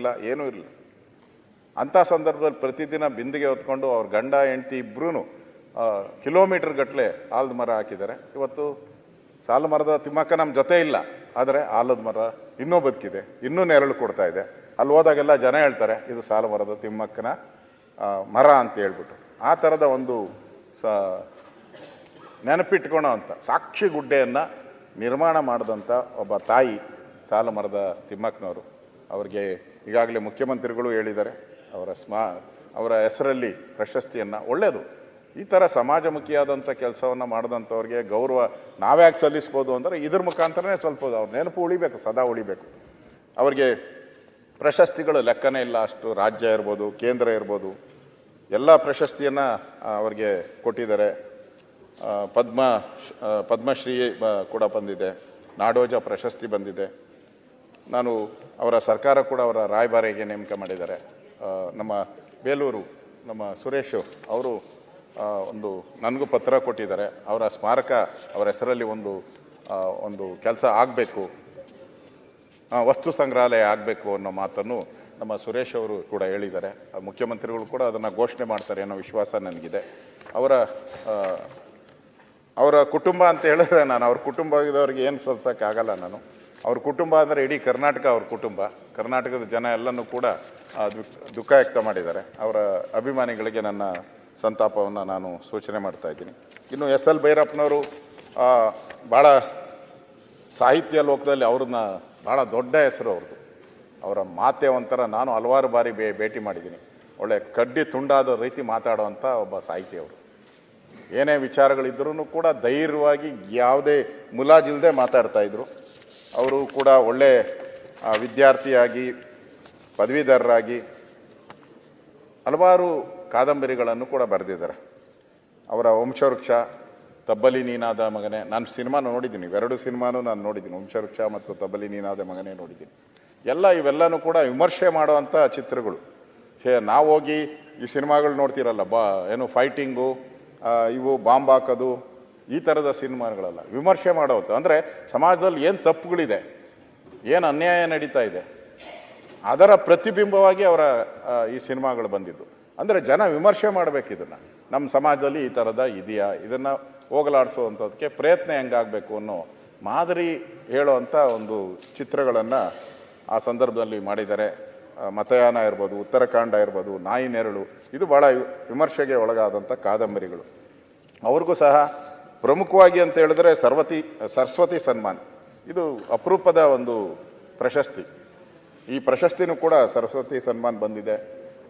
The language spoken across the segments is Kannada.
ಇರಲಿಲ್ಲ, ಏನೂ ಇರಲಿಲ್ಲ. ಅಂಥ ಸಂದರ್ಭದಲ್ಲಿ ಪ್ರತಿದಿನ ಬಿಂದಿಗೆ ಹೊತ್ಕೊಂಡು ಅವ್ರ ಗಂಡ ಹೆಂಡತಿ ಇಬ್ಬರೂ ಕಿಲೋಮೀಟರ್ ಗಟ್ಟಲೆ ಆಲದ ಮರ ಹಾಕಿದ್ದಾರೆ. ಇವತ್ತು ಸಾಲು ಮರದ ತಿಮ್ಮಕ್ಕ ನಮ್ಮ ಜೊತೆ ಇಲ್ಲ, ಆದರೆ ಆಲದ ಮರ ಇನ್ನೂ ಬದುಕಿದೆ, ಇನ್ನೂ ನೆರಳು ಕೊಡ್ತಾ ಇದೆ. ಅಲ್ಲಿ ಹೋದಾಗೆಲ್ಲ ಜನ ಹೇಳ್ತಾರೆ ಇದು ಸಾಲು ಮರದ ತಿಮ್ಮಕ್ಕನ ಮರ ಅಂತ ಹೇಳ್ಬಿಟ್ಟು. ಆ ಥರದ ಒಂದು ನೆನಪಿಟ್ಕೊಳೋ ಅಂತ ಸಾಕ್ಷಿ ಗುಡ್ಡೆಯನ್ನು ನಿರ್ಮಾಣ ಮಾಡಿದಂಥ ಒಬ್ಬ ತಾಯಿ ಸಾಲು ಮರದ ತಿಮ್ಮಕ್ಕನವರು. ಅವ್ರಿಗೆ ಈಗಾಗಲೇ ಮುಖ್ಯಮಂತ್ರಿಗಳು ಹೇಳಿದ್ದಾರೆ ಅವರ ಹೆಸರಲ್ಲಿ ಪ್ರಶಸ್ತಿಯನ್ನು. ಒಳ್ಳೆಯದು, ಈ ಥರ ಸಮಾಜಮುಖಿಯಾದಂಥ ಕೆಲಸವನ್ನು ಮಾಡಿದಂಥವ್ರಿಗೆ ಗೌರವ ನಾವ್ಯಾಕೆ ಸಲ್ಲಿಸ್ಬೋದು ಅಂದರೆ ಇದ್ರ ಮುಖಾಂತರನೇ ಸ್ವಲ್ಪ ಅವ್ರ ನೆನಪು ಉಳಿಬೇಕು, ಸದಾ ಉಳಿಬೇಕು. ಅವ್ರಿಗೆ ಪ್ರಶಸ್ತಿಗಳು ಲೆಕ್ಕನೇ ಇಲ್ಲ, ಅಷ್ಟು ರಾಜ್ಯ ಇರ್ಬೋದು, ಕೇಂದ್ರ ಇರ್ಬೋದು, ಎಲ್ಲ ಪ್ರಶಸ್ತಿಯನ್ನು ಅವ್ರಿಗೆ ಕೊಟ್ಟಿದ್ದಾರೆ. ಪದ್ಮಶ್ರೀ ಕೂಡ ಬಂದಿದೆ, ನಾಡೋಜ ಪ್ರಶಸ್ತಿ ಬಂದಿದೆ. ನಾನು ಅವರ ಸರ್ಕಾರ ಕೂಡ ಅವರ ರಾಯಭಾರಿಗೆ ನೇಮಕ ಮಾಡಿದ್ದಾರೆ. ನಮ್ಮ ಬೇಲೂರು ನಮ್ಮ ಸುರೇಶ್ ಅವರು ಒಂದು ನನಗೂ ಪತ್ರ ಕೊಟ್ಟಿದ್ದಾರೆ. ಅವರ ಸ್ಮಾರಕ ಅವರ ಹೆಸರಲ್ಲಿ ಒಂದು ಕೆಲಸ ಆಗಬೇಕು, ವಸ್ತು ಸಂಗ್ರಹಾಲಯ ಆಗಬೇಕು ಅನ್ನೋ ಮಾತನ್ನು ನಮ್ಮ ಸುರೇಶ್ ಅವರು ಕೂಡ ಹೇಳಿದ್ದಾರೆ. ಮುಖ್ಯಮಂತ್ರಿಗಳು ಕೂಡ ಅದನ್ನು ಘೋಷಣೆ ಮಾಡ್ತಾರೆ ಅನ್ನೋ ವಿಶ್ವಾಸ ನನಗಿದೆ. ಅವರ ಕುಟುಂಬ ಅಂತ ಹೇಳಿದ್ರೆ ನಾನು ಅವ್ರ ಕುಟುಂಬದವ್ರಿಗೆ ಏನು ಸಲ್ಸೋಕ್ಕಾಗಲ್ಲ. ನಾನು ಅವ್ರ ಕುಟುಂಬ ಅಂದರೆ ಇಡೀ ಕರ್ನಾಟಕ ಅವ್ರ ಕುಟುಂಬ. ಕರ್ನಾಟಕದ ಜನ ಎಲ್ಲನೂ ಕೂಡ ದುಃಖ ವ್ಯಕ್ತ ಮಾಡಿದ್ದಾರೆ. ಅವರ ಅಭಿಮಾನಿಗಳಿಗೆ ನನ್ನ ಸಂತಾಪವನ್ನು ನಾನು ಸೂಚನೆ ಮಾಡ್ತಾ ಇದ್ದೀನಿ. ಇನ್ನು ಎಸ್ ಎಲ್ ಭೈರಪ್ಪನವರು ಭಾಳ ಸಾಹಿತ್ಯ ಲೋಕದಲ್ಲಿ ಅವ್ರನ್ನ ಭಾಳ ದೊಡ್ಡ ಹೆಸರು ಅವ್ರದ್ದು. ಅವರ ಮಾತೆ ಒಂಥರ, ನಾನು ಹಲವಾರು ಬಾರಿ ಭೇಟಿ ಮಾಡಿದ್ದೀನಿ. ಒಳ್ಳೆ ಕಡ್ಡಿ ತುಂಡಾದ ರೀತಿ ಮಾತಾಡುವಂಥ ಒಬ್ಬ ಸಾಹಿತಿ ಅವರು. ಏನೇ ವಿಚಾರಗಳಿದ್ರೂ ಕೂಡ ಧೈರ್ಯವಾಗಿ ಯಾವುದೇ ಮುಲಾಜಿಲ್ಲದೆ ಮಾತಾಡ್ತಾಯಿದ್ರು. ಅವರು ಕೂಡ ಒಳ್ಳೆ ವಿದ್ಯಾರ್ಥಿಯಾಗಿ, ಪದವೀಧರರಾಗಿ ಹಲವಾರು ಕಾದಂಬರಿಗಳನ್ನು ಕೂಡ ಬರೆದಿದ್ದಾರೆ. ಅವರ ವಂಶವೃಕ್ಷ, ತಬ್ಬಲಿ ನೀನಾದ ಮಗನೇ, ನಾನು ಸಿನಿಮಾ ನೋಡಿದ್ದೀನಿ, ಇವೆರಡು ಸಿನಿಮಾನೂ ನಾನು ನೋಡಿದ್ದೀನಿ. ವಂಶವೃಕ್ಷ ಮತ್ತು ತಬ್ಬಲಿ ನೀನಾದ ಮಗನೇ ನೋಡಿದ್ದೀನಿ. ಇವೆಲ್ಲನೂ ಕೂಡ ವಿಮರ್ಶೆ ಮಾಡುವಂಥ ಚಿತ್ರಗಳು. ನಾವು ಹೋಗಿ ಈ ಸಿನಿಮಾಗಳು ನೋಡ್ತಿರಲ್ಲ, ಏನು ಫೈಟಿಂಗು, ಇವು ಬಾಂಬ್ ಹಾಕೋದು, ಈ ಥರದ ಸಿನಿಮಾಗಳಲ್ಲ, ವಿಮರ್ಶೆ ಮಾಡೋದು. ಅಂದರೆ ಸಮಾಜದಲ್ಲಿ ಏನು ತಪ್ಪುಗಳಿದೆ, ಏನು ಅನ್ಯಾಯ ನಡೀತಾ ಇದೆ, ಅದರ ಪ್ರತಿಬಿಂಬವಾಗಿ ಅವರ ಈ ಸಿನಿಮಾಗಳು ಬಂದಿದ್ದು. ಅಂದರೆ ಜನ ವಿಮರ್ಶೆ ಮಾಡಬೇಕು, ಇದನ್ನು ನಮ್ಮ ಸಮಾಜದಲ್ಲಿ ಈ ಥರದ ಇದೆಯಾ, ಇದನ್ನು ಹೋಗಲಾಡಿಸುವಂಥದ್ದಕ್ಕೆ ಪ್ರಯತ್ನ ಹೆಂಗಾಗಬೇಕು ಅನ್ನೋ ಮಾದರಿ ಹೇಳುವಂಥ ಒಂದು ಚಿತ್ರಗಳನ್ನು ಆ ಸಂದರ್ಭದಲ್ಲಿ ಮಾಡಿದ್ದಾರೆ. ಮತಯಾನ ಇರ್ಬೋದು, ಉತ್ತರಾಖಂಡ ಇರ್ಬೋದು, ನಾಯಿ ನೆರಳು, ಇದು ಭಾಳ ವಿಮರ್ಶೆಗೆ ಒಳಗಾದಂಥ ಕಾದಂಬರಿಗಳು. ಅವ್ರಿಗೂ ಸಹ ಪ್ರಮುಖವಾಗಿ ಅಂತ ಹೇಳಿದ್ರೆ ಸರಸ್ವತಿ ಸನ್ಮಾನ್, ಇದು ಅಪರೂಪದ ಒಂದು ಪ್ರಶಸ್ತಿ. ಈ ಪ್ರಶಸ್ತಿನೂ ಕೂಡ ಸರಸ್ವತಿ ಸನ್ಮಾನ್ ಬಂದಿದೆ.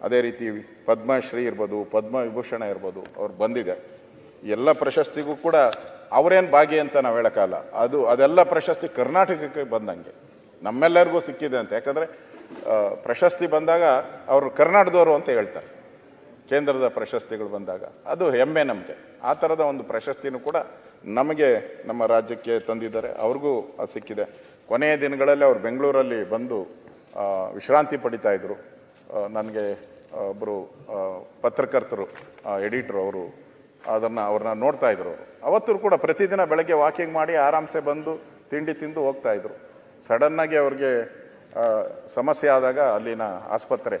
ಅದೇ ರೀತಿ ಪದ್ಮಶ್ರೀ ಇರ್ಬೋದು, ಪದ್ಮವಿಭೂಷಣ ಇರ್ಬೋದು, ಅವ್ರು ಬಂದಿದೆ. ಎಲ್ಲ ಪ್ರಶಸ್ತಿಗೂ ಕೂಡ ಅವರೇನು ಭಾಗಿ ಅಂತ ನಾವು ಹೇಳೋಕ್ಕಲ್ಲ. ಅದೆಲ್ಲ ಪ್ರಶಸ್ತಿ ಕರ್ನಾಟಕಕ್ಕೆ ಬಂದಂಗೆ ನಮ್ಮೆಲ್ಲರಿಗೂ ಸಿಕ್ಕಿದೆ ಅಂತ. ಯಾಕಂದರೆ ಪ್ರಶಸ್ತಿ ಬಂದಾಗ ಅವರು ಕರ್ನಾಟಕದವರು ಅಂತ ಹೇಳ್ತಾರೆ. ಕೇಂದ್ರದ ಪ್ರಶಸ್ತಿಗಳು ಬಂದಾಗ ಅದು ಹೆಮ್ಮೆ ನಮಗೆ. ಆ ಥರದ ಒಂದು ಪ್ರಶಸ್ತಿನೂ ಕೂಡ ನಮಗೆ, ನಮ್ಮ ರಾಜ್ಯಕ್ಕೆ ತಂದಿದ್ದಾರೆ. ಅವ್ರಿಗೂ ಅದು ಸಿಕ್ಕಿದೆ. ಕೊನೆಯ ದಿನಗಳಲ್ಲಿ ಅವರು ಬೆಂಗಳೂರಲ್ಲಿ ಬಂದು ವಿಶ್ರಾಂತಿ ಪಡಿತಾ ಇದ್ದರು. ನನಗೆ ಒಬ್ಬರು ಪತ್ರಕರ್ತರು, ಎಡಿಟ್ರು, ಅವರು ಅವ್ರನ್ನ ನೋಡ್ತಾ ಇದ್ರು. ಅವತ್ತು ಕೂಡ ಪ್ರತಿದಿನ ಬೆಳಗ್ಗೆ ವಾಕಿಂಗ್ ಮಾಡಿ ಆರಾಮ್ಸೆ ಬಂದು ತಿಂಡಿ ತಿಂದು ಹೋಗ್ತಾಯಿದ್ರು. ಸಡನ್ನಾಗಿ ಅವ್ರಿಗೆ ಸಮಸ್ಯೆ ಆದಾಗ ಅಲ್ಲಿನ ಆಸ್ಪತ್ರೆ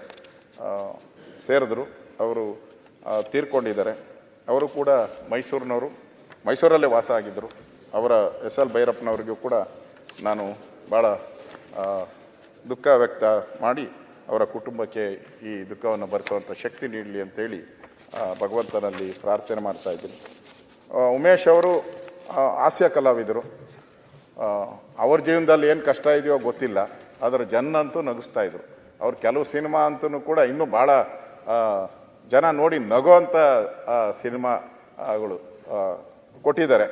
ಸೇರಿದ್ರು. ಅವರು ತೀರ್ಕೊಂಡಿದ್ದಾರೆ. ಅವರು ಕೂಡ ಮೈಸೂರಿನವರು, ಮೈಸೂರಲ್ಲೇ ವಾಸ ಆಗಿದ್ದರು. ಅವರ ಎಸ್ ಎಲ್ ಭೈರಪ್ಪನವರಿಗೂ ಕೂಡ ನಾನು ಭಾಳ ದುಃಖ ವ್ಯಕ್ತ ಮಾಡಿ ಅವರ ಕುಟುಂಬಕ್ಕೆ ಈ ದುಃಖವನ್ನು ಭರಿಸುವಂಥ ಶಕ್ತಿ ನೀಡಲಿ ಅಂತೇಳಿ ಭಗವಂತನಲ್ಲಿ ಪ್ರಾರ್ಥನೆ ಮಾಡ್ತಾ ಇದ್ದೀನಿ. ಉಮೇಶ್ ಅವರು ಹಾಸ್ಯ ಕಲಾವಿದರು. ಅವ್ರ ಜೀವನದಲ್ಲಿ ಏನು ಕಷ್ಟ ಇದೆಯೋ ಗೊತ್ತಿಲ್ಲ, ಆದರೆ ಜನಂತೂ ನಗಿಸ್ತಾ ಇದ್ರು. ಅವ್ರ ಕೆಲವು ಸಿನಿಮಾ ಅಂತೂ ಕೂಡ ಇನ್ನೂ ಭಾಳ ಜನ ನೋಡಿ ನಗೋವಂಥ ಸಿನಿಮಾಗಳು ಕೊಟ್ಟಿದ್ದಾರೆ.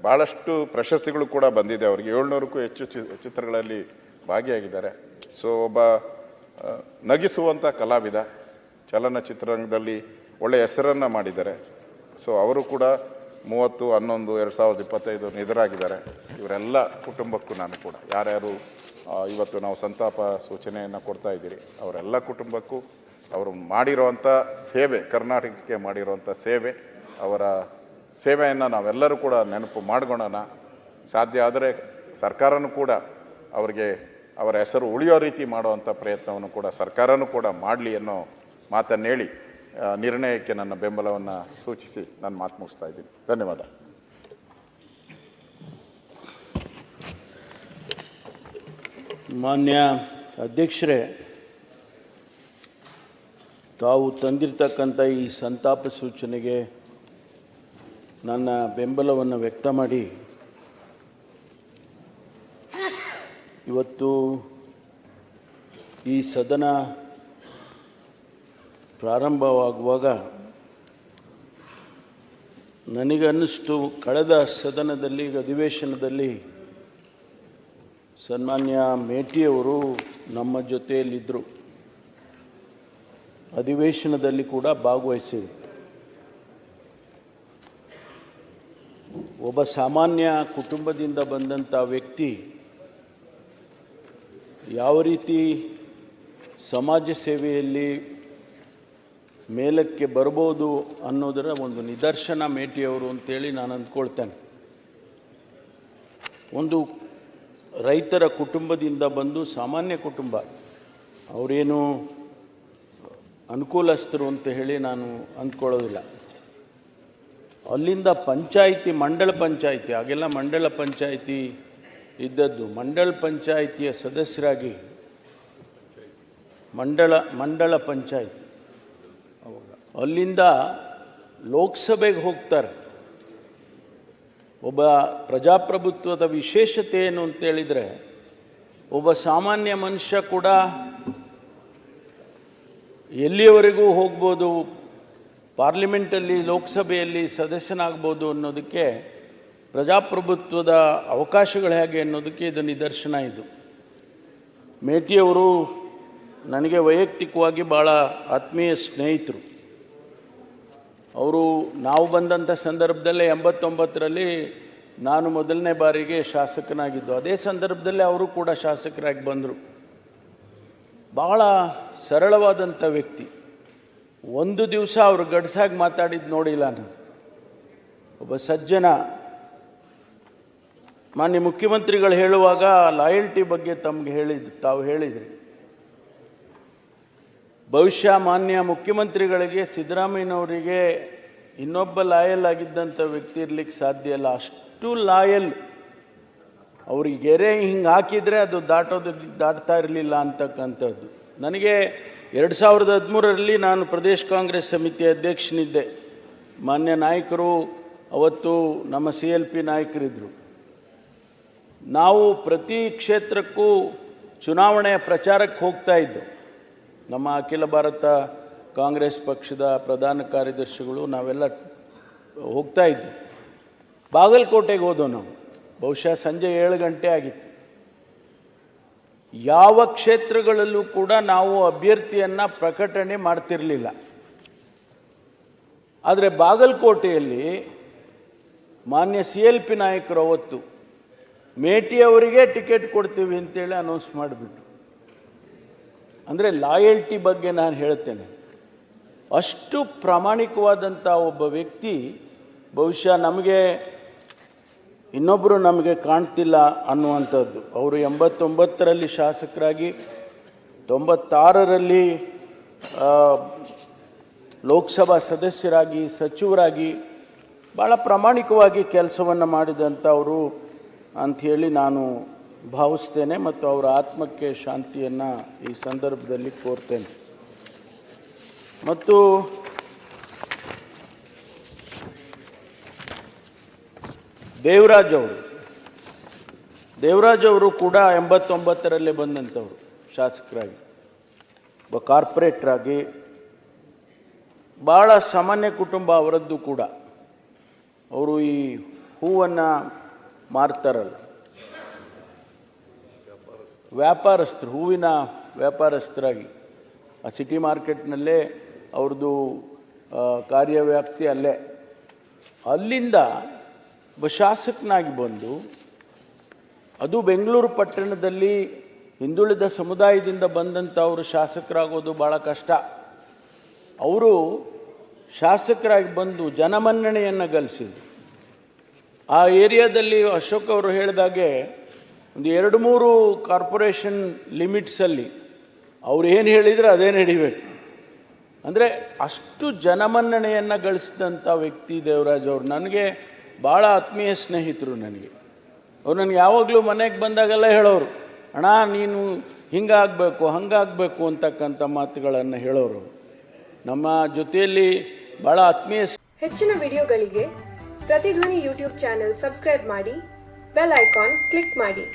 ಭಾಳಷ್ಟು ಪ್ರಶಸ್ತಿಗಳು ಕೂಡ ಬಂದಿದೆ ಅವರಿಗೆ. 700ಕ್ಕೂ ಹೆಚ್ಚು ಚಿತ್ರಗಳಲ್ಲಿ ಭಾಗಿಯಾಗಿದ್ದಾರೆ. ಸೊ ಒಬ್ಬ ನಗಿಸುವಂಥ ಕಲಾವಿದ, ಚಲನಚಿತ್ರರಂಗದಲ್ಲಿ ಒಳ್ಳೆಯ ಹೆಸರನ್ನು ಮಾಡಿದ್ದಾರೆ. ಸೊ ಅವರು ಕೂಡ 30/11/2025 ನಿಧನರಾಗಿದ್ದಾರೆ. ಇವರೆಲ್ಲ ಕುಟುಂಬಕ್ಕೂ ನಾನು ಕೂಡ, ಯಾರ್ಯಾರು ಇವತ್ತು ನಾವು ಸಂತಾಪ ಸೂಚನೆಯನ್ನು ಕೊಡ್ತಾ ಇದ್ದೀರಿ, ಅವರೆಲ್ಲ ಕುಟುಂಬಕ್ಕೂ ಅವರು ಮಾಡಿರೋವಂಥ ಸೇವೆ, ಕರ್ನಾಟಕಕ್ಕೆ ಮಾಡಿರೋವಂಥ ಸೇವೆ, ಅವರ ಸೇವೆಯನ್ನು ನಾವೆಲ್ಲರೂ ಕೂಡ ನೆನಪು ಮಾಡ್ಕೊಳ್ಳೋಣ. ಸಾಧ್ಯ ಆದರೆ ಸರ್ಕಾರನೂ ಕೂಡ ಅವರಿಗೆ ಅವರ ಹೆಸರು ಉಳಿಯೋ ರೀತಿ ಮಾಡುವಂಥ ಪ್ರಯತ್ನವನ್ನು ಕೂಡ ಸರ್ಕಾರನೂ ಕೂಡ ಮಾಡಲಿ ಅನ್ನೋ ಮಾತನ್ನು ಹೇಳಿ ನಿರ್ಣಯಕ್ಕೆ ನನ್ನ ಬೆಂಬಲವನ್ನು ಸೂಚಿಸಿ ನಾನು ಮಾತು ಮುಗಿಸ್ತಾ ಇದ್ದೀನಿ. ಧನ್ಯವಾದ. ಮಾನ್ಯ ಅಧ್ಯಕ್ಷರೇ, ತಾವು ತಂದಿರತಕ್ಕಂಥ ಈ ಸಂತಾಪ ಸೂಚನೆಗೆ ನನ್ನ ಬೆಂಬಲವನ್ನು ವ್ಯಕ್ತ ಮಾಡಿ ಇವತ್ತು ಈ ಸದನ ಪ್ರಾರಂಭವಾಗುವಾಗ ನನಗನ್ನಿಸ್ತು, ಕಳೆದ ಸದನದಲ್ಲಿ ಅಧಿವೇಶನದಲ್ಲಿ ಸನ್ಮಾನ್ಯ ಮೇಟಿಯವರು ನಮ್ಮ ಜೊತೆಯಲ್ಲಿದ್ದರು, ಅಧಿವೇಶನದಲ್ಲಿ ಕೂಡ ಭಾಗವಹಿಸಿದರು. ಒಬ್ಬ ಸಾಮಾನ್ಯ ಕುಟುಂಬದಿಂದ ಬಂದಂಥ ವ್ಯಕ್ತಿ ಯಾವ ರೀತಿ ಸಮಾಜ ಸೇವೆಯಲ್ಲಿ ಮೇಲಕ್ಕೆ ಬರ್ಬೋದು ಅನ್ನೋದರ ಒಂದು ನಿದರ್ಶನ ಮೇಟಿಯವರು ಅಂತೇಳಿ ನಾನು ಅಂದ್ಕೊಳ್ತೇನೆ. ಒಂದು ರೈತರ ಕುಟುಂಬದಿಂದ ಬಂದು, ಸಾಮಾನ್ಯ ಕುಟುಂಬ, ಅವರೇನು ಅನುಕೂಲಸ್ಥರು ಅಂತ ಹೇಳಿ ನಾನು ಅಂದ್ಕೊಳ್ಳೋದಿಲ್ಲ. ಅಲ್ಲಿಂದ ಪಂಚಾಯಿತಿ, ಮಂಡಳ ಪಂಚಾಯಿತಿ, ಆಗೆಲ್ಲ ಮಂಡಳ ಪಂಚಾಯಿತಿ ಇದ್ದದ್ದು, ಮಂಡಳ ಪಂಚಾಯಿತಿಯ ಸದಸ್ಯರಾಗಿ ಮಂಡಳ ಪಂಚಾಯಿತಿ ಅಲ್ಲಿಂದ ಲೋಕಸಭೆಗೆ ಹೋಗ್ತಾರೆ. ಒಬ್ಬ ಪ್ರಜಾಪ್ರಭುತ್ವದ ವಿಶೇಷತೆ ಏನು ಅಂತೇಳಿದರೆ, ಒಬ್ಬ ಸಾಮಾನ್ಯ ಮನುಷ್ಯ ಕೂಡ ಎಲ್ಲಿಯವರೆಗೂ ಹೋಗ್ಬೋದು, ಪಾರ್ಲಿಮೆಂಟಲ್ಲಿ ಲೋಕಸಭೆಯಲ್ಲಿ ಸದಸ್ಯನಾಗ್ಬೋದು ಅನ್ನೋದಕ್ಕೆ, ಪ್ರಜಾಪ್ರಭುತ್ವದ ಅವಕಾಶಗಳು ಹೇಗೆ ಅನ್ನೋದಕ್ಕೆ ಇದು ನಿದರ್ಶನ. ಇದು ಮೇಟಿಯವರು ನನಗೆ ವೈಯಕ್ತಿಕವಾಗಿ ಭಾಳ ಆತ್ಮೀಯ ಸ್ನೇಹಿತರು. ಅವರು ನಾವು ಬಂದಂಥ ಸಂದರ್ಭದಲ್ಲೇ 89ರಲ್ಲಿ ನಾನು ಮೊದಲನೇ ಬಾರಿಗೆ ಶಾಸಕನಾಗಿದ್ದು, ಅದೇ ಸಂದರ್ಭದಲ್ಲೇ ಅವರು ಕೂಡ ಶಾಸಕರಾಗಿ ಬಂದರು. ಬಹಳ ಸರಳವಾದಂಥ ವ್ಯಕ್ತಿ. ಒಂದು ದಿವಸ ಅವರು ಗಡ್ಸಾಗಿ ಮಾತಾಡಿದ್ದು ನೋಡಿಲ್ಲ ನಾನು. ಒಬ್ಬ ಸಜ್ಜನ. ಮಾನ್ಯ ಮುಖ್ಯಮಂತ್ರಿಗಳು ಹೇಳುವಾಗ ಲಾಯಲ್ಟಿ ಬಗ್ಗೆ ತಾವು ಹೇಳಿದ್ರಿ. ಬಹುಶಃ ಮಾನ್ಯ ಮುಖ್ಯಮಂತ್ರಿಗಳಿಗೆ, ಸಿದ್ದರಾಮಯ್ಯನವರಿಗೆ ಇನ್ನೊಬ್ಬ ಲಾಯಲ್ ಆಗಿದ್ದಂಥ ವ್ಯಕ್ತಿ ಇರಲಿಕ್ಕೆ ಸಾಧ್ಯ ಇಲ್ಲ. ಅಷ್ಟು ಲಾಯಲ್. ಅವ್ರಿಗೆ ಗೆರೆ ಹಿಂಗೆ ಹಾಕಿದರೆ ಅದು ದಾಟ್ತಾ ಇರಲಿಲ್ಲ ಅಂತಕ್ಕಂಥದ್ದು. ನನಗೆ 2013ರಲ್ಲಿ ನಾನು ಪ್ರದೇಶ ಕಾಂಗ್ರೆಸ್ ಸಮಿತಿ ಅಧ್ಯಕ್ಷನಿದ್ದೆ. ಮಾನ್ಯ ನಾಯಕರು ಅವತ್ತು ನಮ್ಮ CLP ನಾಯಕರಿದ್ದರು. ನಾವು ಪ್ರತಿ ಕ್ಷೇತ್ರಕ್ಕೂ ಚುನಾವಣೆಯ ಪ್ರಚಾರಕ್ಕೆ ಹೋಗ್ತಾ ಇದ್ದೆವು. ನಮ್ಮ ಅಖಿಲ ಭಾರತ ಕಾಂಗ್ರೆಸ್ ಪಕ್ಷದ ಪ್ರಧಾನ ಕಾರ್ಯದರ್ಶಿಗಳು ನಾವೆಲ್ಲ ಹೋಗ್ತಾ ಇದ್ವಿ. ಬಾಗಲಕೋಟೆಗೆ ಹೋದೋ ನಾವು. ಬಹುಶಃ ಸಂಜೆ 7 ಗಂಟೆ ಆಗಿತ್ತು. ಯಾವ ಕ್ಷೇತ್ರಗಳಲ್ಲೂ ಕೂಡ ನಾವು ಅಭ್ಯರ್ಥಿಯನ್ನು ಪ್ರಕಟಣೆ ಮಾಡ್ತಿರಲಿಲ್ಲ. ಆದರೆ ಬಾಗಲಕೋಟೆಯಲ್ಲಿ ಮಾನ್ಯ CLP ನಾಯಕರು ಅವತ್ತು ಮೇಟಿಯವರಿಗೆ ಟಿಕೆಟ್ ಕೊಡ್ತೀವಿ ಅಂತೇಳಿ ಅನೌನ್ಸ್ ಮಾಡಿಬಿಟ್ಟು. ಅಂದರೆ ಲಾಯಲ್ಟಿ ಬಗ್ಗೆ ನಾನು ಹೇಳ್ತೇನೆ. ಅಷ್ಟು ಪ್ರಾಮಾಣಿಕವಾದಂಥ ಒಬ್ಬ ವ್ಯಕ್ತಿ ಬಹುಶಃ ಇನ್ನೊಬ್ಬರು ನಮಗೆ ಕಾಣ್ತಿಲ್ಲ ಅನ್ನುವಂಥದ್ದು. ಅವರು 89ರಲ್ಲಿ ಶಾಸಕರಾಗಿ, 96ರಲ್ಲಿ ಲೋಕಸಭಾ ಸದಸ್ಯರಾಗಿ, ಸಚಿವರಾಗಿ ಭಾಳ ಪ್ರಾಮಾಣಿಕವಾಗಿ ಕೆಲಸವನ್ನು ಮಾಡಿದಂಥವರು ಅಂಥೇಳಿ ನಾನು ಭಾವಿಸ್ತೇನೆ. ಮತ್ತು ಅವರ ಆತ್ಮಕ್ಕೆ ಶಾಂತಿಯನ್ನು ಈ ಸಂದರ್ಭದಲ್ಲಿ ಕೋರ್ತೇನೆ. ಮತ್ತು ದೇವರಾಜ್ ಅವರು ಕೂಡ 89ರಲ್ಲೇ ಬಂದಂಥವ್ರು ಶಾಸಕರಾಗಿ, ಒಬ್ಬ ಕಾರ್ಪೊರೇಟ್ರಾಗಿ. ಭಾಳ ಸಾಮಾನ್ಯ ಕುಟುಂಬ ಅವರದ್ದು ಕೂಡ. ಅವರು ಈ ಹೂವನ್ನು ಮಾರ್ತಾರಲ್ಲ, ವ್ಯಾಪಾರಸ್ಥರು, ಹೂವಿನ ವ್ಯಾಪಾರಸ್ಥರಾಗಿ ಆ ಸಿಟಿ ಮಾರ್ಕೆಟ್ನಲ್ಲೇ ಅವ್ರದ್ದು ಕಾರ್ಯವ್ಯಾಪ್ತಿ ಅಲ್ಲೇ. ಅಲ್ಲಿಂದ ಶಾಸಕನಾಗಿ ಬಂದು, ಅದು ಬೆಂಗಳೂರು ಪಟ್ಟಣದಲ್ಲಿ ಹಿಂದುಳಿದ ಸಮುದಾಯದಿಂದ ಬಂದಂಥವರು ಶಾಸಕರಾಗೋದು ಭಾಳ ಕಷ್ಟ. ಅವರು ಶಾಸಕರಾಗಿ ಬಂದು ಜನಮನ್ನಣೆಯನ್ನು ಗಳಿಸಿದರು. ಆ ಏರಿಯಾದಲ್ಲಿ ಅಶೋಕ್ ಅವರು ಹೇಳಿದಾಗೆ ಒಂದು 2-3 ಕಾರ್ಪೊರೇಷನ್ ಲಿಮಿಟ್ಸಲ್ಲಿ ಅವ್ರು ಏನು ಹೇಳಿದರೆ ಅದೇ ನಡಿಬೇಕು. ಅಂದರೆ ಅಷ್ಟು ಜನಮನ್ನಣೆಯನ್ನು ಗಳಿಸಿದಂಥ ವ್ಯಕ್ತಿ ದೇವರಾಜ್ ಅವರು. ನನಗೆ ಭಾಳ ಆತ್ಮೀಯ ಸ್ನೇಹಿತರು. ಅವ್ರು ನನಗೆ ಯಾವಾಗಲೂ ಮನೆಗೆ ಬಂದಾಗೆಲ್ಲ ಹೇಳೋರು, ಅಣ್ಣ ನೀನು ಹಿಂಗಾಗಬೇಕು ಹಂಗಾಗಬೇಕು ಅಂತಕ್ಕಂಥ ಮಾತುಗಳನ್ನು ಹೇಳೋರು. ನಮ್ಮ ಜೊತೆಯಲ್ಲಿ ಭಾಳ ಆತ್ಮೀಯ. ಹೆಚ್ಚಿನ ವಿಡಿಯೋಗಳಿಗೆ ಪ್ರತಿಧ್ವನಿ ಯೂಟ್ಯೂಬ್ ಚಾನೆಲ್ ಸಬ್ಸ್ಕ್ರೈಬ್ ಮಾಡಿ, ಬೆಲ್ ಐಕಾನ್ ಕ್ಲಿಕ್ ಮಾಡಿ.